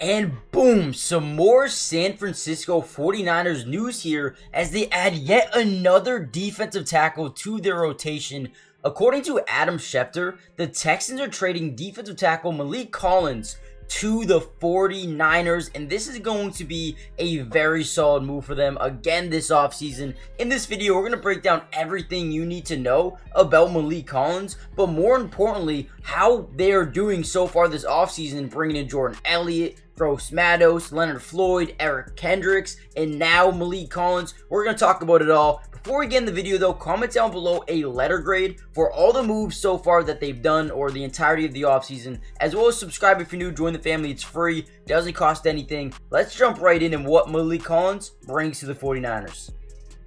And boom, some more San Francisco 49ers news here as they add yet another defensive tackle to their rotation. According to Adam Schefter, the Texans are trading defensive tackle Maliek Collins to the 49ers, and this is going to be a very solid move for them again this offseason. In this video, we're going to break down everything you need to know about Maliek Collins, but more importantly, how they are doing so far this offseason, bringing in Jordan Elliott, Gross Matos, Leonard Floyd, Eric Kendricks, and now Maliek Collins. We're going to talk about it all. Before we get in the video though, comment down below a letter grade for all the moves so far that they've done or the entirety of the offseason, as well as subscribe if you're new, join the family, it's free, doesn't cost anything. Let's jump right in and what Maliek Collins brings to the 49ers.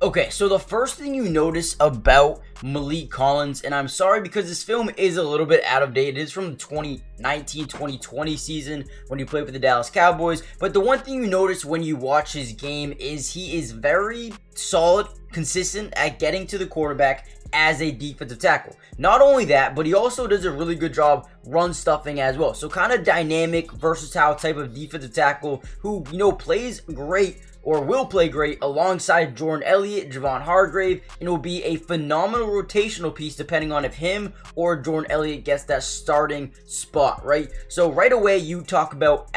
Okay, so the first thing you notice about Maliek Collins, and I'm sorry because this film is a little bit out of date. It is from the 2019-2020 season when he played for the Dallas Cowboys. But the one thing you notice when you watch his game is he is very solid, consistent at getting to the quarterback as a defensive tackle. Not only that, but he also does a really good job run stuffing as well. So kind of dynamic, versatile type of defensive tackle who, plays great or will play great alongside Jordan Elliott, Javon Hargrave, and will be a phenomenal rotational piece depending on if him or Jordan Elliott gets that starting spot, right? So right away, you talk about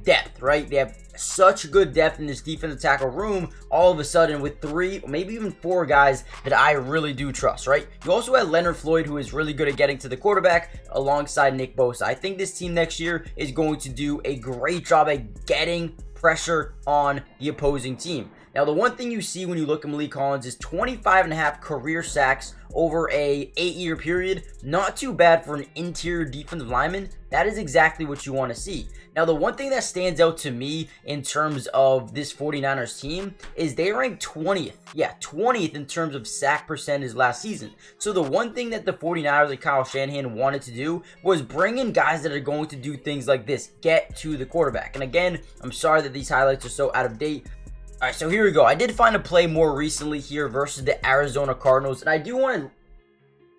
depth, right? They have such good depth in this defensive tackle room all of a sudden with 3, maybe even 4 guys that I really do trust, right? You also have Leonard Floyd, who is really good at getting to the quarterback alongside Nick Bosa. I think this team next year is going to do a great job at getting pressure on the opposing team. Now, the one thing you see when you look at Maliek Collins is 25.5 career sacks over a 8-year period. Not too bad for an interior defensive lineman. That is exactly what you want to see. Now, the one thing that stands out to me in terms of this 49ers team is they ranked 20th. Yeah, 20th in terms of sack percentage last season. So the one thing that the 49ers and Kyle Shanahan wanted to do was bring in guys that are going to do things like this, get to the quarterback. And again, I'm sorry that these highlights are so out of date. Alright, so here we go. I did find a play more recently here versus the Arizona Cardinals, and I do want to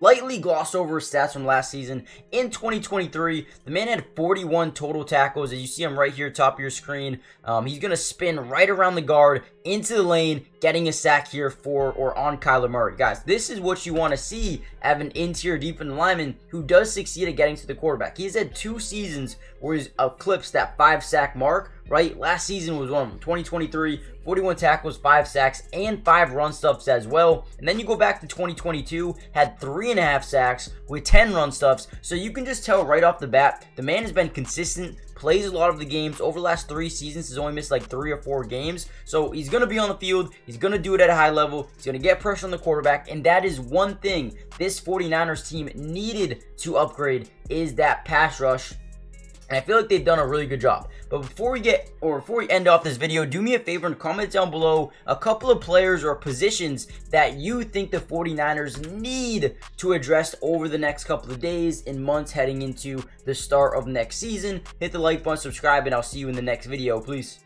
lightly gloss over his stats from last season. In 2023, the man had 41 total tackles. As you see him right here, top of your screen. He's going to spin right around the guard into the lane, getting a sack here for or on Kyler Murray. Guys, this is what you want to see out of an interior defensive lineman who does succeed at getting to the quarterback. He's had 2 seasons where he's eclipsed that 5-sack mark, right? Last season was one of them. 2023, 41 tackles, 5 sacks, and 5 run stuffs as well. And then you go back to 2022, had 3.5 sacks with 10 run stuffs. So you can just tell right off the bat, the man has been consistent, plays a lot of the games. Over the last 3 seasons, he's only missed like 3 or 4 games. So he's going to be on the field. He's going to do it at a high level. He's going to get pressure on the quarterback. And that is one thing this 49ers team needed to upgrade is that pass rush. And I feel like they've done a really good job. But before we end off this video, do me a favor and comment down below a couple of players or positions that you think the 49ers need to address over the next couple of days and months heading into the start of next season. Hit the like button, subscribe, and I'll see you in the next video. Please.